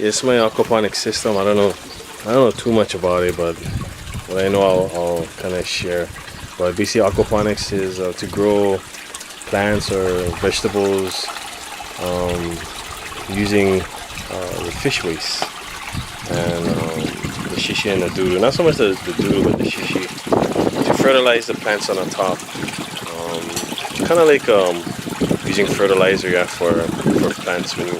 It's my aquaponics system. I don't know too much about it, but what I know I'll kind of share. But basically aquaponics is to grow plants or vegetables using the fish waste and the shishi and the doo-doo. Not so much the doo-doo, but the shishi to fertilize the plants on the top. Kind of like using fertilizer for plants when you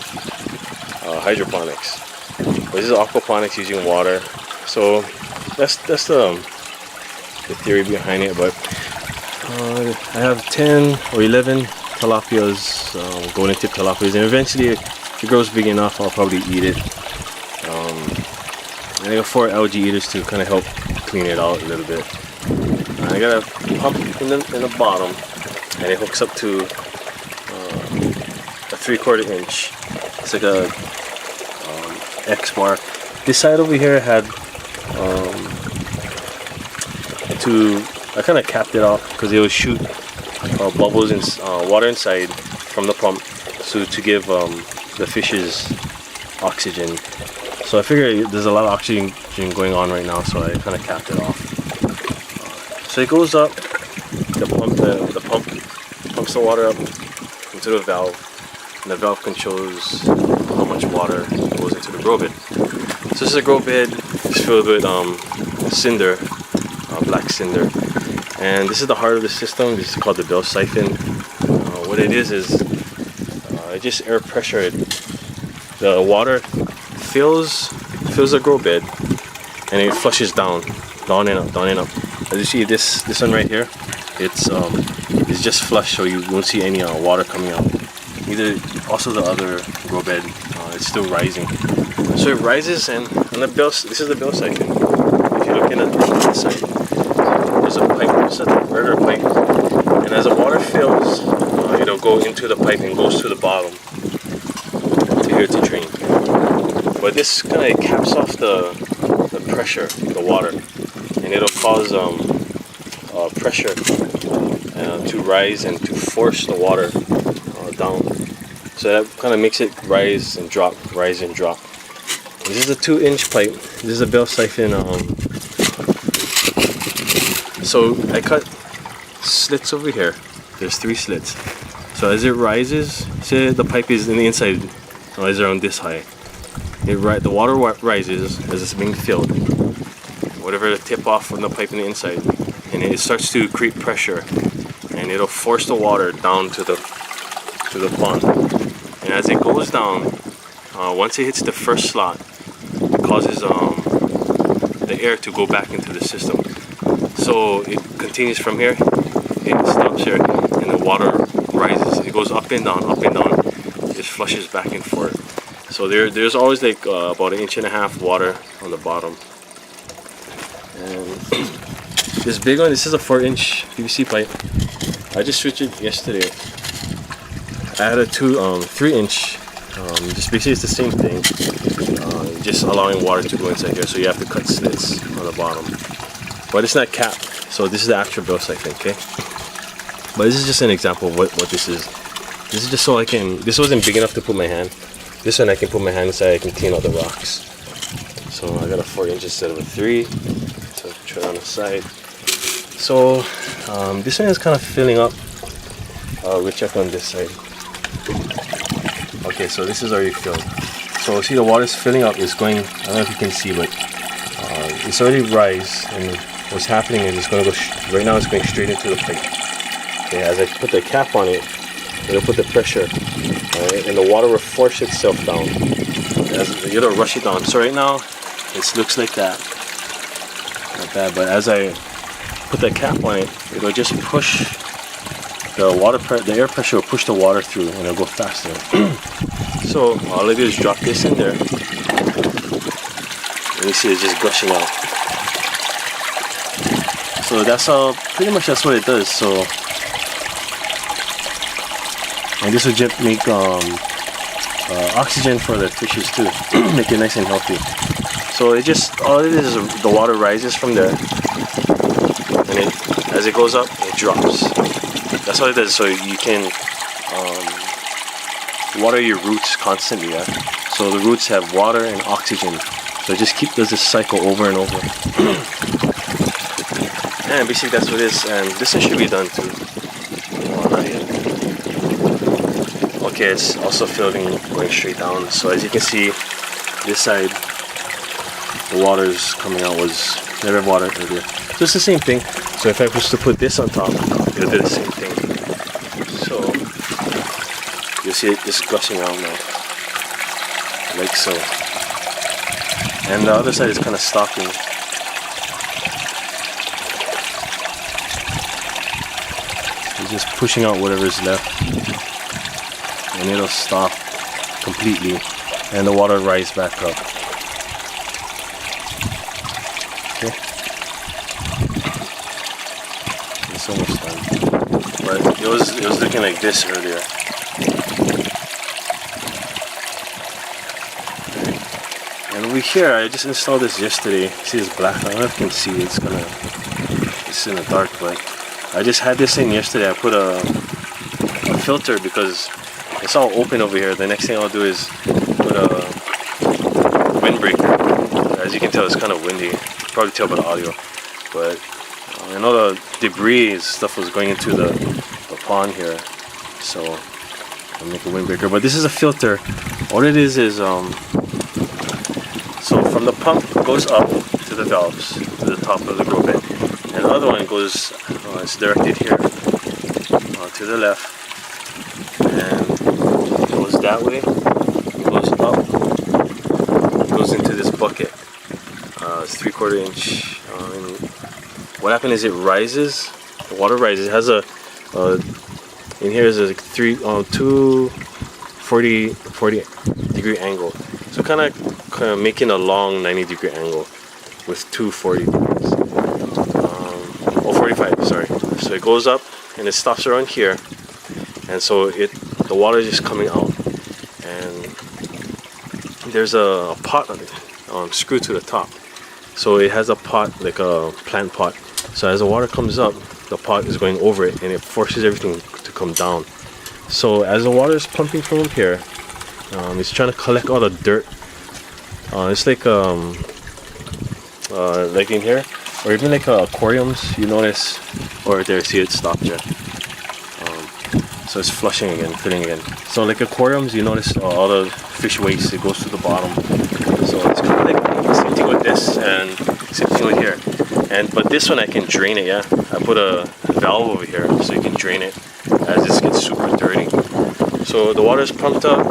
hydroponics. But this is aquaponics using water. So that's the theory behind it. But I have 10 or 11 tilapias, golden tip tilapias, and eventually if it grows big enough, I'll probably eat it. And I got 4 algae eaters to kind of help clean it out a little bit. I got a pump in the bottom, and it hooks up to a 3/4 inch. It's like a X mark. This side over here had I kind of capped it off because it would shoot bubbles and water inside from the pump, so to give the fishes oxygen. So I figure there's a lot of oxygen going on right now, so I kind of capped it off. So it goes up. The pump pumps the water up into the valve, and the valve controls how much water goes into the grow bed. So this is a grow bed. It's filled with cinder, black cinder, and this is the heart of the system. This is called the bell siphon. What it is it just air pressure. The water fills the grow bed, and it flushes down and up. As you see, this one right here, it's just flush, so you won't see any water coming out. Also the other grow bed, it's still rising. So it rises, and on the bell, this is the bell siphon. If you look in the side, there's a pipe. This is a converter pipe, and as the water fills, it'll go into the pipe and goes to the bottom to here to drain. But this kind of caps off the pressure, the water, and it'll cause pressure to rise and to force the water down. So that kind of makes it rise and drop. This is a 2-inch pipe. This is a bell siphon. So I cut slits over here. There's 3 slits. So as it rises, say the pipe is in the inside, is around this high. The water rises as it's being filled. Whatever the tip off from the pipe in the inside, and it starts to create pressure, and it'll force the water down to the pond. And as it goes down, once it hits the first slot, it causes the air to go back into the system. So it continues from here, it stops here, and the water rises. It goes up and down, it just flushes back and forth. So there's always like about 1.5 inch water on the bottom. And this big one, this is a 4-inch PVC pipe. I just switched it yesterday. I had a 3-inch. Just basically it's the same thing. Just allowing water to go inside here, so you have to cut slits on the bottom. But it's not capped, so this is the actual bell siphon, okay? But this is just an example of what this is. This is just so this wasn't big enough to put my hand. This one I can put my hand inside, I can clean out the rocks. So I got a 4-inch instead of a 3. So try it on the side. So this one is kind of filling up. We'll check on this side. Okay, so this is already filled. So see the water's filling up, it's going, I don't know if you can see, but it's already rise, and what's happening is it's going to go, right now it's going straight into the pipe. Okay, as I put the cap on it, it'll put the pressure, and the water will force itself down. It'll rush it down. So right now, it looks like that. Not bad, but as I put the cap on it, it'll just push the air pressure will push the water through, and it'll go faster. So all I do is drop this in there, and you see it's just gushing out. So that's pretty much that's what it does. So, and this will just make oxygen for the fishes too, make it nice and healthy. So all it is the water rises from there, and as it goes up, it drops. That's all it does. So you can water your roots constantly, yeah? So the roots have water and oxygen. So it just does this cycle over and over. And basically that's what it is. And this one should be done too. Oh, not yet. Okay, it's also filling, going straight down. So as you can see, this side, the water's coming out was never water earlier. So it's the same thing. So if I was to put this on top, it'll do the same thing. So you'll see it just gushing out now, like so. And the other side is kind of stopping. It's just pushing out whatever's left, and it'll stop completely, and the water rise back up. Okay, it's almost done. But it was looking like this earlier. And over here, I just installed this yesterday. See this black? I don't know if you can see. It's in the dark, but I just had this in yesterday. I put a filter because it's all open over here. The next thing I'll do is put a windbreaker. As you can tell, it's kind of windy. You can probably tell by the audio. But I know the debris and stuff was going into the pond here, so I'll make a windbreaker. But this is a filter. All it is so from the pump goes up to the valves, to the top of the grow bed. And the other one goes, it's directed here, to the left. And it goes that way, it goes up, it goes into this bucket. It's 3/4 inch. And what happened is it rises, the water rises. It has in here is a 40 degree angle. So kind of making a long 90-degree angle with 240 degrees. 45, sorry. So it goes up and it stops around here, and so the water is just coming out, and there's a pot screwed to the top. So it has a pot, like a plant pot. So as the water comes up, the pot is going over it, and it forces everything to come down. So as the water is pumping from up here, it's trying to collect all the dirt. It's like in here, or even like aquariums, you notice, or there, see it stopped yet. So it's flushing again, filling again. So like aquariums, you notice all the fish waste, it goes to the bottom. So it's kind of like the same thing with this, and same thing with here. But this one I can drain it, yeah. I put a valve over here so you can drain it as this gets super dirty. So the water is pumped up,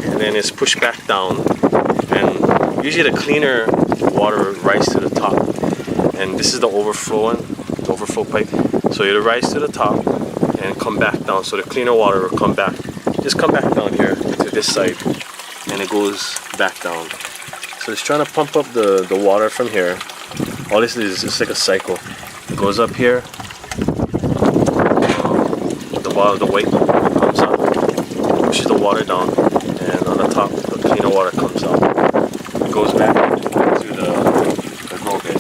and then it's pushed back down, and usually the cleaner water rises to the top, and this is the overflow one, the overflow pipe. So it'll rise to the top and come back down. So the cleaner water will come back down here to this side, and it goes back down. So it's trying to pump up the water from here. All this is just like a cycle. It goes up here, the white comes up, pushes the water down, and on the top the cleaner water comes up. It goes back to the grow bed.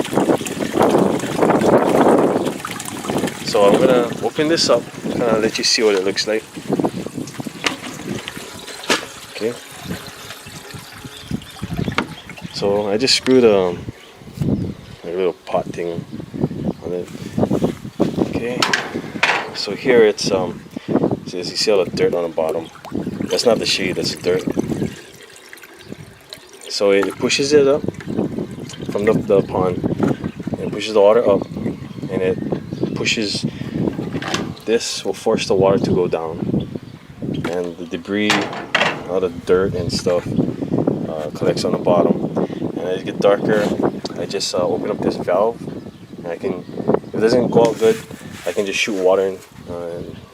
So I'm gonna open this up, kind of let you see what it looks like. Okay. So I just screwed a little pot thing on it. Okay. So here it's so as you see all the dirt on the bottom. That's not the shade, that's the dirt. So it pushes it up from the pond, and pushes the water up, and it pushes, this will force the water to go down, and the debris, all the dirt and stuff collects on the bottom. And as it gets darker, I just open up this valve, and I can, if it doesn't go out good, I can just shoot water in,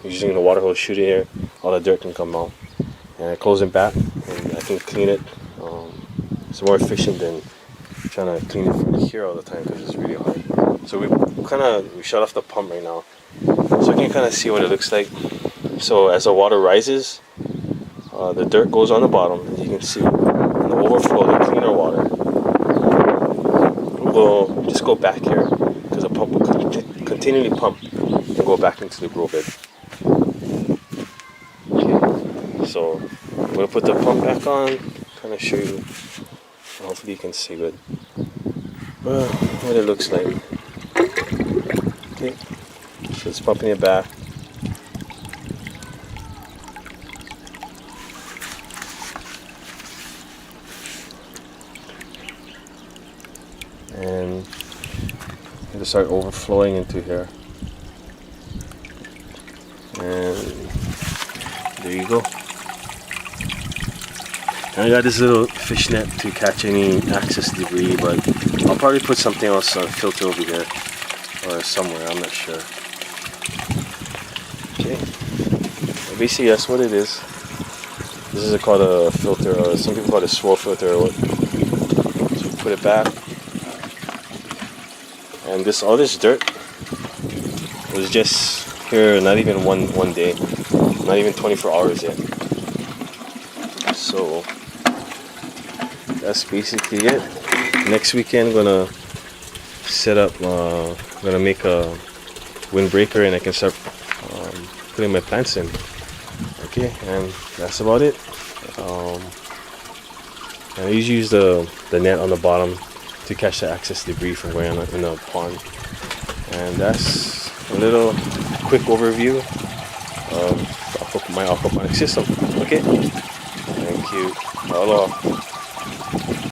using the water hose, shoot it here, all the dirt can come out, and I close it back, and I can clean it. It's more efficient than trying to clean it from here all the time because it's really hard. So we shut off the pump right now, so you can kind of see what it looks like. So as the water rises, the dirt goes on the bottom, as you can see, and the overflow, the cleaner water, will just go back here because the pump will continually pump and go back into the grow bed. Okay. So I'm gonna put the pump back on, kind of show you. Hopefully you can see good. What it looks like. Okay, so it's pumping it back. And it'll start overflowing into here. And there you go. And I got this little fish net to catch any excess debris, but I'll probably put something else, a filter over here or somewhere, I'm not sure. Okay, basically that's what it is. This is called a filter, or some people call it a swirl filter or what. So put it back. And all this dirt was just here not even one day, not even 24 hours yet. So that's basically it. Next weekend gonna set up, gonna make a windbreaker and I can start putting my plants in. Okay, and that's about it. And I usually use the net on the bottom to catch the excess debris from going on in the pond. And that's a little quick overview of my aquaponics system. Okay, thank you. Aloha.